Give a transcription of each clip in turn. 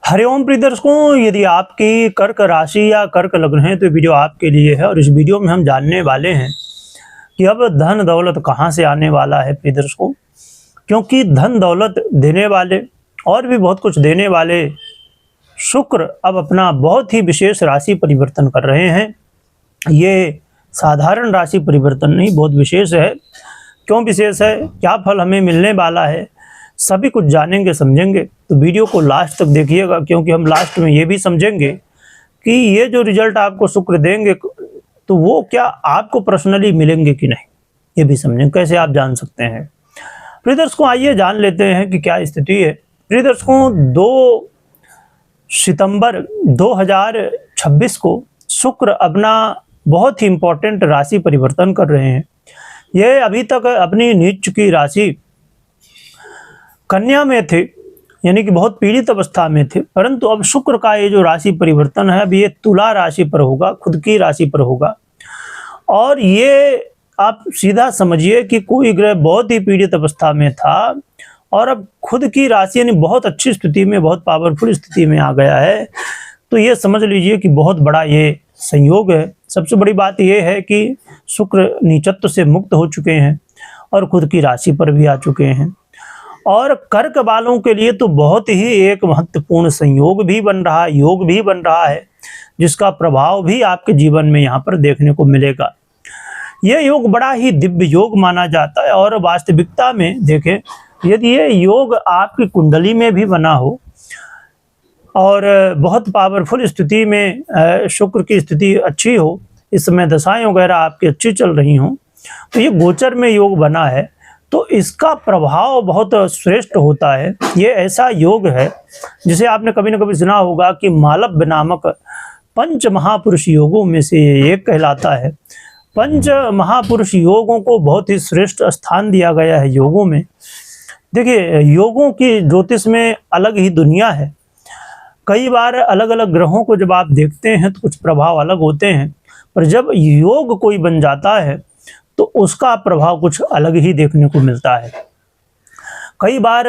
हरिओम प्रिय दर्शकों, यदि आपकी कर्क राशि या कर्क लग्न है तो वीडियो आपके लिए है। और इस वीडियो में हम जानने वाले हैं कि अब धन दौलत कहां से आने वाला है प्रिय दर्शकों। क्योंकि धन दौलत देने वाले और भी बहुत कुछ देने वाले शुक्र अब अपना बहुत ही विशेष राशि परिवर्तन कर रहे हैं। ये साधारण राशि परिवर्तन नहीं, बहुत विशेष है। क्यों विशेष है, क्या फल हमें मिलने वाला है, सभी कुछ जानेंगे समझेंगे। तो वीडियो को लास्ट तक देखिएगा, क्योंकि हम लास्ट में ये भी समझेंगे कि ये जो रिजल्ट आपको शुक्र देंगे तो वो क्या आपको पर्सनली मिलेंगे कि नहीं, ये भी समझेंगे। कैसे आप जान सकते हैं प्रिय दर्शकों, आइए जान लेते हैं कि क्या स्थिति है। प्रिय दर्शकों, 2 सितंबर 2026 को शुक्र अपना बहुत ही इंपॉर्टेंट राशि परिवर्तन कर रहे हैं। ये अभी तक अपनी नीच की राशि कन्या में थे, यानी कि बहुत पीड़ित अवस्था में थे, परंतु अब शुक्र का ये जो राशि परिवर्तन है, अब ये तुला राशि पर होगा, खुद की राशि पर होगा। और ये आप सीधा समझिए कि कोई ग्रह बहुत ही पीड़ित अवस्था में था और अब खुद की राशि यानी बहुत अच्छी स्थिति में, बहुत पावरफुल स्थिति में आ गया है। तो ये समझ लीजिए कि बहुत बड़ा ये संयोग है। सबसे बड़ी बात यह है कि शुक्र नीचत्व से मुक्त हो चुके हैं और खुद की राशि पर भी आ चुके हैं। और कर्क वालों के लिए तो बहुत ही एक महत्वपूर्ण संयोग भी बन रहा है, योग भी बन रहा है, जिसका प्रभाव भी आपके जीवन में यहाँ पर देखने को मिलेगा। यह योग बड़ा ही दिव्य योग माना जाता है। और वास्तविकता में देखें, यदि ये योग आपकी कुंडली में भी बना हो और बहुत पावरफुल स्थिति में शुक्र की स्थिति अच्छी हो, इस समय दशाएं वगैरह आपकी अच्छी चल रही हों, तो ये गोचर में योग बना है तो इसका प्रभाव बहुत श्रेष्ठ होता है। ये ऐसा योग है जिसे आपने कभी न कभी सुना होगा कि मालव्य नामक पंच महापुरुष योगों में से एक कहलाता है। पंच महापुरुष योगों को बहुत ही श्रेष्ठ स्थान दिया गया है योगों में। देखिए, योगों की ज्योतिष में अलग ही दुनिया है। कई बार अलग अलग ग्रहों को जब आप देखते हैं तो कुछ प्रभाव अलग होते हैं, पर जब योग कोई बन जाता है तो उसका प्रभाव कुछ अलग ही देखने को मिलता है। कई बार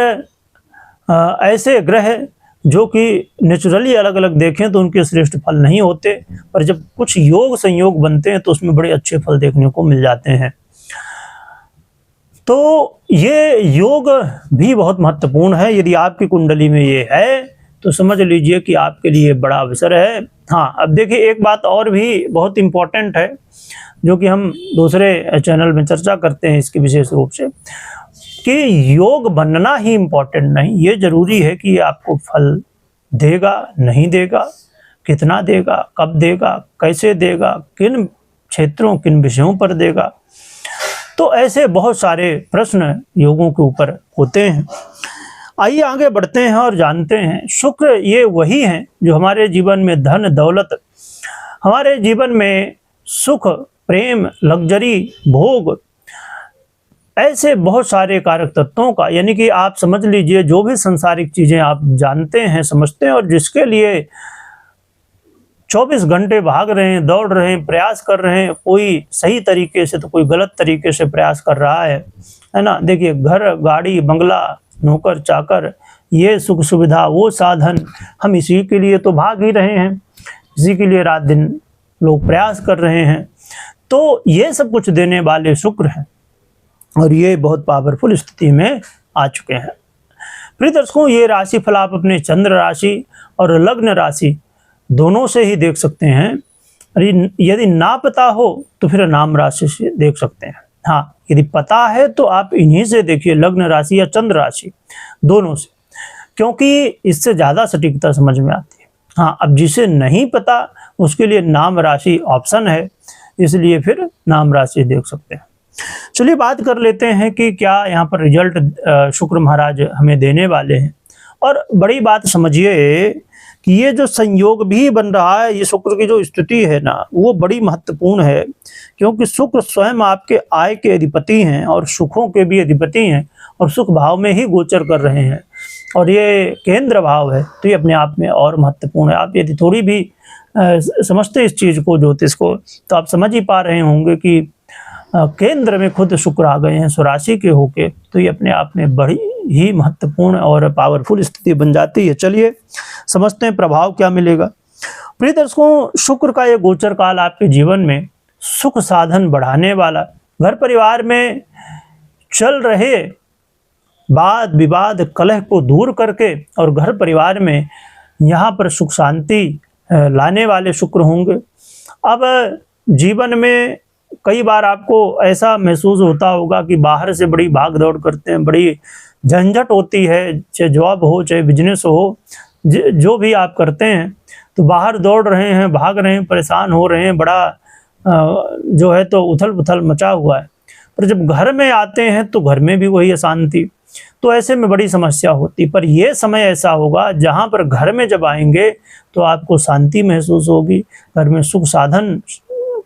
ऐसे ग्रह जो कि नेचुरली अलग अलग देखें तो उनके श्रेष्ठ फल नहीं होते, पर जब कुछ योग संयोग बनते हैं तो उसमें बड़े अच्छे फल देखने को मिल जाते हैं। तो ये योग भी बहुत महत्वपूर्ण है। यदि आपकी कुंडली में ये है तो समझ लीजिए कि आपके लिए बड़ा अवसर है। हाँ, अब देखिए, एक बात और भी बहुत इम्पोर्टेंट है जो कि हम दूसरे चैनल में चर्चा करते हैं इसकी विशेष रूप से, कि योग बनना ही इम्पोर्टेंट नहीं, ये जरूरी है कि आपको फल देगा नहीं देगा, कितना देगा, कब देगा, कैसे देगा, किन क्षेत्रों किन विषयों पर देगा। तो ऐसे बहुत सारे प्रश्न योगों के ऊपर होते हैं। आइए आगे बढ़ते हैं और जानते हैं। शुक्र ये वही हैं जो हमारे जीवन में धन दौलत, हमारे जीवन में सुख, प्रेम, लग्जरी, भोग, ऐसे बहुत सारे कारक तत्वों का, यानी कि आप समझ लीजिए जो भी सांसारिक चीजें आप जानते हैं, समझते हैं और जिसके लिए 24 घंटे भाग रहे हैं, दौड़ रहे हैं, प्रयास कर रहे हैं, कोई सही तरीके से तो कोई गलत तरीके से प्रयास कर रहा है ना। देखिए, घर, गाड़ी, बंगला, नौकर चाकर, ये सुख सुविधा, वो साधन, हम इसी के लिए तो भाग ही रहे हैं, इसी के लिए रात दिन लोग प्रयास कर रहे हैं। तो ये सब कुछ देने वाले शुक्र हैं और ये बहुत पावरफुल स्थिति में आ चुके हैं। प्रिय दर्शकों, ये राशि फल आप अपने चंद्र राशि और लग्न राशि दोनों से ही देख सकते हैं। यदि ना पता हो तो फिर नाम राशि से देख सकते हैं। हाँ, यदि पता है तो आप इन्हीं से देखिए, लग्न राशि या चंद्र राशि दोनों से, क्योंकि इससे ज़्यादा सटीकता समझ में आती है। हाँ, अब जिसे नहीं पता उसके लिए नाम राशि ऑप्शन है, इसलिए फिर नाम राशि देख सकते हैं। चलिए बात कर लेते हैं कि क्या यहाँ पर रिजल्ट शुक्र महाराज हमें देने वाले हैं। और बड़ी बात समझिए कि ये जो संयोग भी बन रहा है, ये शुक्र की जो स्थिति है ना, वो बड़ी महत्वपूर्ण है। क्योंकि शुक्र स्वयं आपके आय के अधिपति हैं और सुखों के भी अधिपति हैं और सुख भाव में ही गोचर कर रहे हैं और ये केंद्र भाव है, तो ये अपने आप में और महत्वपूर्ण है। आप यदि थोड़ी भी समझते इस चीज़ को, ज्योतिष को, तो आप समझ ही पा रहे होंगे कि केंद्र में खुद शुक्र आ गए हैं स्वराशि के होके, तो ये अपने आप में बड़ी ही महत्वपूर्ण और पावरफुल स्थिति बन जाती है। चलिए समझते हैं प्रभाव क्या मिलेगा। प्रिय दर्शकों, शुक्र का ये गोचर काल आपके जीवन में सुख साधन बढ़ाने वाला, घर परिवार में चल रहे वाद विवाद कलह को दूर करके और घर परिवार में यहाँ पर सुख शांति लाने वाले शुक्र होंगे। अब जीवन में कई बार आपको ऐसा महसूस होता होगा कि बाहर से बड़ी भाग दौड़ करते हैं, बड़ी झंझट होती है, चाहे जॉब हो चाहे बिजनेस हो, जो भी आप करते हैं तो बाहर दौड़ रहे हैं, भाग रहे हैं, परेशान हो रहे हैं, बड़ा जो है तो उथल पुथल मचा हुआ है। पर जब घर में आते हैं तो घर में भी वही अशांति, तो ऐसे में बड़ी समस्या होती। पर यह समय ऐसा होगा जहां पर घर में जब आएंगे तो आपको शांति महसूस होगी, घर में सुख साधन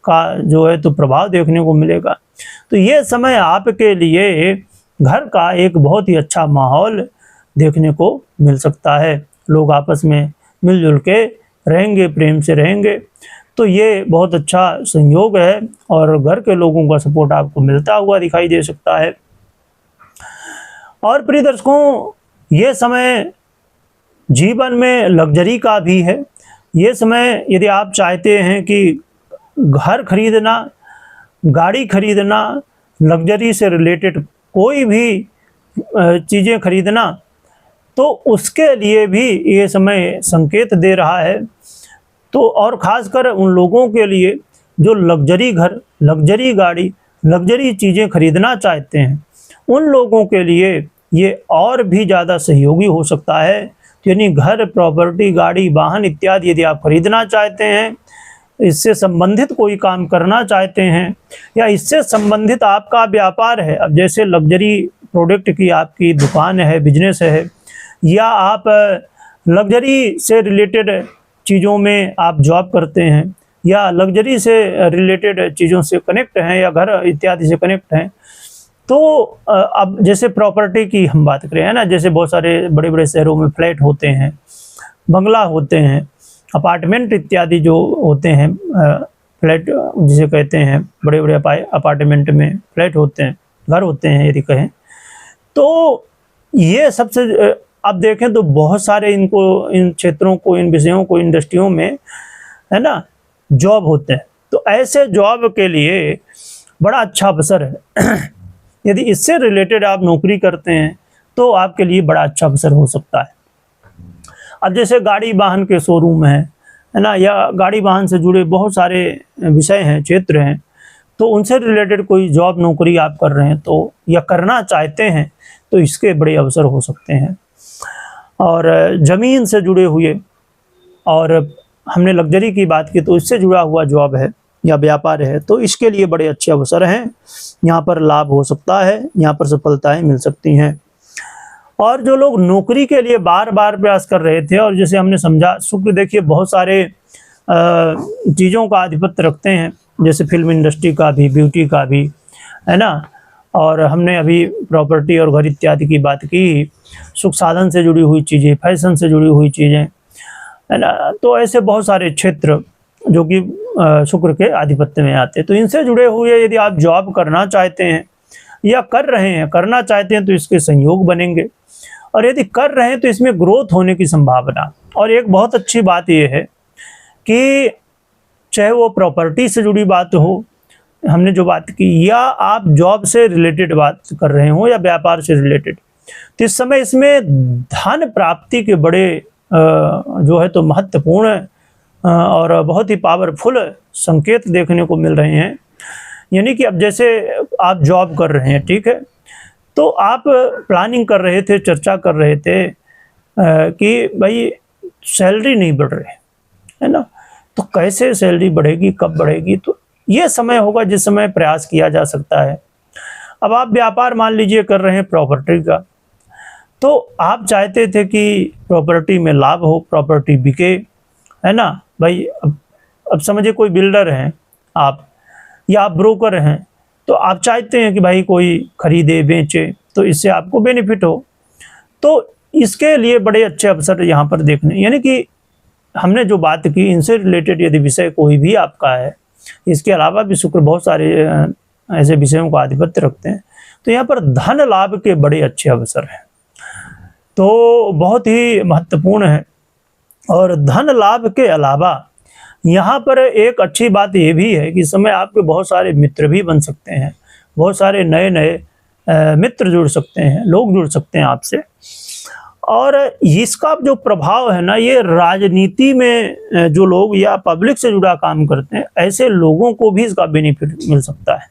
का जो है तो प्रभाव देखने को मिलेगा। तो ये समय आपके लिए घर का एक बहुत ही अच्छा माहौल देखने को मिल सकता है। लोग आपस में मिलजुल के रहेंगे, प्रेम से रहेंगे, तो ये बहुत अच्छा संयोग है और घर के लोगों का सपोर्ट आपको मिलता हुआ दिखाई दे सकता है। और प्रिय दर्शकों, ये समय जीवन में लग्जरी का भी है। ये समय यदि आप चाहते हैं कि घर खरीदना, गाड़ी खरीदना, लग्जरी से रिलेटेड कोई भी चीज़ें खरीदना, तो उसके लिए भी ये समय संकेत दे रहा है। तो और ख़ासकर उन लोगों के लिए जो लग्जरी घर, लग्जरी गाड़ी, लग्जरी चीज़ें खरीदना चाहते हैं, उन लोगों के लिए ये और भी ज़्यादा सहयोगी हो सकता है। यानी घर, प्रॉपर्टी, गाड़ी, वाहन इत्यादि यदि आप खरीदना चाहते हैं, इससे संबंधित कोई काम करना चाहते हैं, या इससे संबंधित आपका व्यापार है, अब जैसे लग्जरी प्रोडक्ट की आपकी दुकान है, बिजनेस है, या आप लग्जरी से रिलेटेड चीज़ों में आप जॉब करते हैं, या लग्जरी से रिलेटेड चीज़ों से कनेक्ट हैं, या घर इत्यादि से कनेक्ट हैं, तो अब जैसे प्रॉपर्टी की हम बात करें, है ना, जैसे बहुत सारे बड़े बड़े शहरों में फ्लैट होते हैं, बंगला होते हैं, अपार्टमेंट इत्यादि जो होते हैं, फ्लैट जिसे कहते हैं, बड़े बड़े अपार्टमेंट में फ्लैट होते हैं, घर होते हैं यदि कहें, तो ये सबसे अब देखें तो बहुत सारे इनको, इन क्षेत्रों को, इन विषयों को, इंडस्ट्रियों में, है ना, जॉब होते हैं। तो ऐसे जॉब के लिए बड़ा अच्छा अवसर है। यदि इससे रिलेटेड आप नौकरी करते हैं तो आपके लिए बड़ा अच्छा अवसर हो सकता है। अब जैसे गाड़ी वाहन के शोरूम है ना, या गाड़ी वाहन से जुड़े बहुत सारे विषय हैं, क्षेत्र हैं, तो उनसे रिलेटेड कोई जॉब नौकरी आप कर रहे हैं तो, या करना चाहते हैं, तो इसके बड़े अवसर हो सकते हैं। और ज़मीन से जुड़े हुए, और हमने लग्जरी की बात की तो इससे जुड़ा हुआ जॉब है या व्यापार है, तो इसके लिए बड़े अच्छे अवसर हैं। यहाँ पर लाभ हो सकता है, यहाँ पर सफलताएं मिल सकती हैं। और जो लोग नौकरी के लिए बार बार प्रयास कर रहे थे, और जैसे हमने समझा, शुक्र देखिए बहुत सारे चीज़ों का आधिपत्य रखते हैं, जैसे फिल्म इंडस्ट्री का भी, ब्यूटी का भी, है ना, और हमने अभी प्रॉपर्टी और घर इत्यादि की बात की, सुख साधन से जुड़ी हुई चीज़ें, फैशन से जुड़ी हुई चीज़ें, है ना, तो ऐसे बहुत सारे क्षेत्र जो कि शुक्र के आधिपत्य में आते हैं। तो इनसे जुड़े हुए यदि आप जॉब करना चाहते हैं या कर रहे हैं, करना चाहते हैं, तो इसके संयोग बनेंगे, और यदि कर रहे हैं तो इसमें ग्रोथ होने की संभावना। और एक बहुत अच्छी बात यह है कि चाहे वो प्रॉपर्टी से जुड़ी बात हो, हमने जो बात की, या आप जॉब से रिलेटेड बात कर रहे हो, या व्यापार से रिलेटेड, तो इस समय इसमें धन प्राप्ति के बड़े जो है तो महत्वपूर्ण और बहुत ही पावरफुल संकेत देखने को मिल रहे हैं। यानी कि अब जैसे आप जॉब कर रहे हैं, ठीक है, तो आप प्लानिंग कर रहे थे, चर्चा कर रहे थे कि भाई सैलरी नहीं बढ़ रही है ना, तो कैसे सैलरी बढ़ेगी, कब बढ़ेगी, तो ये समय होगा जिस समय प्रयास किया जा सकता है। अब आप व्यापार मान लीजिए कर रहे हैं प्रॉपर्टी का, तो आप चाहते थे कि प्रॉपर्टी में लाभ हो, प्रॉपर्टी बिके, है ना भाई। अब समझिए कोई बिल्डर हैं आप, या आप ब्रोकर हैं, तो आप चाहते हैं कि भाई कोई खरीदे, बेचे, तो इससे आपको बेनिफिट हो। तो इसके लिए बड़े अच्छे अवसर यहाँ पर देखने, यानी कि हमने जो बात की, इनसे रिलेटेड यदि विषय कोई भी आपका है, इसके अलावा भी शुक्र बहुत सारे ऐसे विषयों का आधिपत्य रखते हैं, तो यहाँ पर धन लाभ के बड़े अच्छे अवसर हैं। तो बहुत ही महत्वपूर्ण है। और धन लाभ के अलावा यहाँ पर एक अच्छी बात ये भी है कि इस समय आपके बहुत सारे मित्र भी बन सकते हैं, बहुत सारे नए नए मित्र जुड़ सकते हैं, लोग जुड़ सकते हैं आपसे। और इसका जो प्रभाव है ना, ये राजनीति में जो लोग या पब्लिक से जुड़ा काम करते हैं, ऐसे लोगों को भी इसका बेनिफिट मिल सकता है,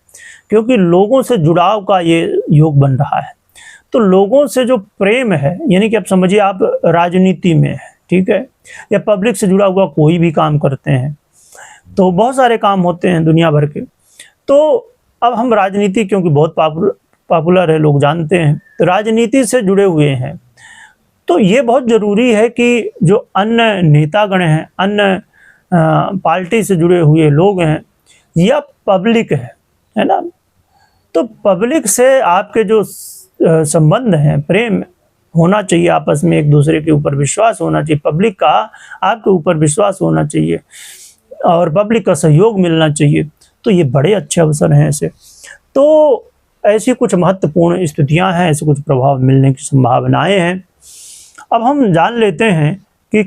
क्योंकि लोगों से जुड़ाव का ये योग बन रहा है। तो लोगों से जो प्रेम है, यानी कि आप समझिए आप राजनीति में है, ठीक है, या पब्लिक से जुड़ा हुआ कोई भी काम करते हैं, तो बहुत सारे काम होते हैं दुनिया भर के। तो अब हम राजनीति, क्योंकि बहुत पॉपुलर है, लोग जानते हैं, तो राजनीति से जुड़े हुए हैं, तो ये बहुत ज़रूरी है कि जो अन्य नेतागण हैं, अन्य पार्टी से जुड़े हुए लोग हैं या पब्लिक है ना, तो पब्लिक से आपके जो संबंध हैं, प्रेम होना चाहिए आपस में, एक दूसरे के ऊपर विश्वास होना चाहिए, पब्लिक का आपके ऊपर विश्वास होना चाहिए और पब्लिक का सहयोग मिलना चाहिए। तो ये बड़े अच्छे अवसर हैं ऐसे। तो ऐसी कुछ महत्वपूर्ण स्थितियां हैं, ऐसे कुछ प्रभाव मिलने की संभावनाएं हैं। अब हम जान लेते हैं कि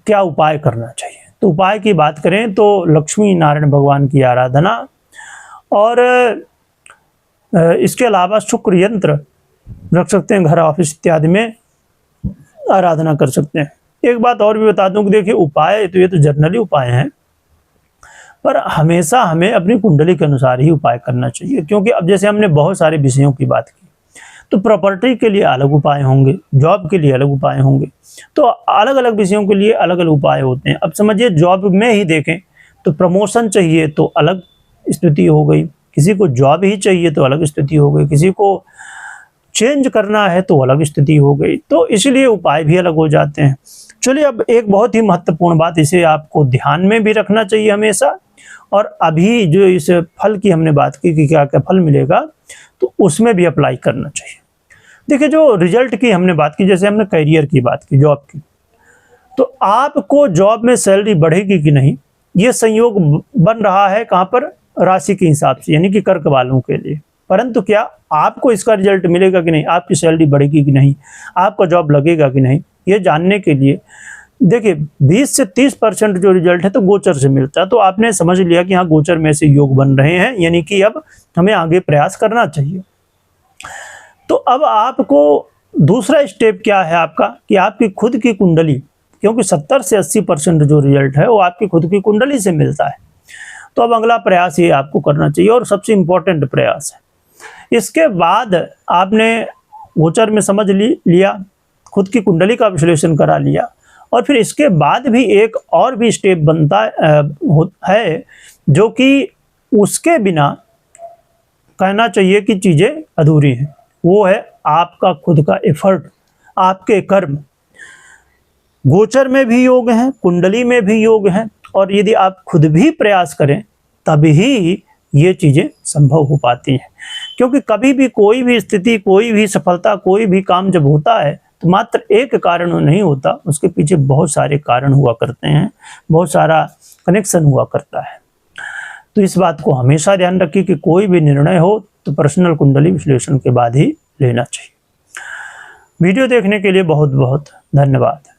क्या उपाय करना चाहिए। तो उपाय की बात करें तो लक्ष्मी नारायण भगवान की आराधना, और इसके अलावा शुक्र यंत्र रख सकते हैं, घर ऑफिस इत्यादि में आराधना कर सकते हैं। एक बात और भी बता दूं कि देखिए, उपाय तो ये तो जनरली उपाय हैं, पर हमेशा हमें अपनी कुंडली के अनुसार ही उपाय करना चाहिए। क्योंकि अब जैसे हमने बहुत सारे विषयों की बात की, तो प्रॉपर्टी के लिए अलग उपाय होंगे, जॉब के लिए अलग उपाय होंगे, तो अलग अलग विषयों के लिए अलग अलग उपाय होते हैं। अब समझिए जॉब में ही देखें तो प्रमोशन चाहिए तो अलग स्थिति हो गई, किसी को जॉब ही चाहिए तो अलग स्थिति हो गई, किसी को चेंज करना है तो अलग स्थिति हो गई, तो इसलिए उपाय भी अलग हो जाते हैं। चलिए, अब एक बहुत ही महत्वपूर्ण बात, इसे आपको ध्यान में भी रखना चाहिए हमेशा, और अभी जो इस फल की हमने बात की कि क्या क्या फल मिलेगा, तो उसमें भी अप्लाई करना चाहिए। देखिए, जो रिजल्ट की हमने बात की, जैसे हमने करियर की बात की, जॉब की, तो आपको जॉब में सैलरी बढ़ेगी कि नहीं, ये संयोग बन रहा है कहाँ पर, राशि के हिसाब से, यानी कि कर्क वालों के लिए। परंतु क्या आपको इसका रिजल्ट मिलेगा कि नहीं, आपकी सैलरी बढ़ेगी कि नहीं, आपका जॉब लगेगा कि नहीं, ये जानने के लिए देखिए 20 से 30% जो रिजल्ट है तो गोचर से मिलता है। तो आपने समझ लिया कि हाँ, गोचर में से योग बन रहे हैं, यानी कि अब हमें आगे प्रयास करना चाहिए। तो अब आपको दूसरा स्टेप क्या है आपका, कि आपकी खुद की कुंडली, क्योंकि 70 से 80% जो रिजल्ट है वो आपकी खुद की कुंडली से मिलता है। तो अब अगला प्रयास ये आपको करना चाहिए, और सबसे इम्पोर्टेंट प्रयास है। इसके बाद आपने गोचर में समझ लिया, खुद की कुंडली का विश्लेषण करा लिया, और फिर इसके बाद भी एक और भी स्टेप बनता है, जो कि उसके बिना कहना चाहिए कि चीज़ें अधूरी हैं। वो है आपका खुद का एफर्ट, आपके कर्म। गोचर में भी योग हैं, कुंडली में भी योग हैं, और यदि आप खुद भी प्रयास करें तभी ये चीज़ें संभव हो पाती हैं। क्योंकि कभी भी कोई भी स्थिति, कोई भी सफलता, कोई भी काम जब होता है तो मात्र एक कारण नहीं होता, उसके पीछे बहुत सारे कारण हुआ करते हैं, बहुत सारा कनेक्शन हुआ करता है। तो इस बात को हमेशा ध्यान रखिए कि कोई भी निर्णय हो तो पर्सनल कुंडली विश्लेषण के बाद ही लेना चाहिए। वीडियो देखने के लिए बहुत बहुत धन्यवाद।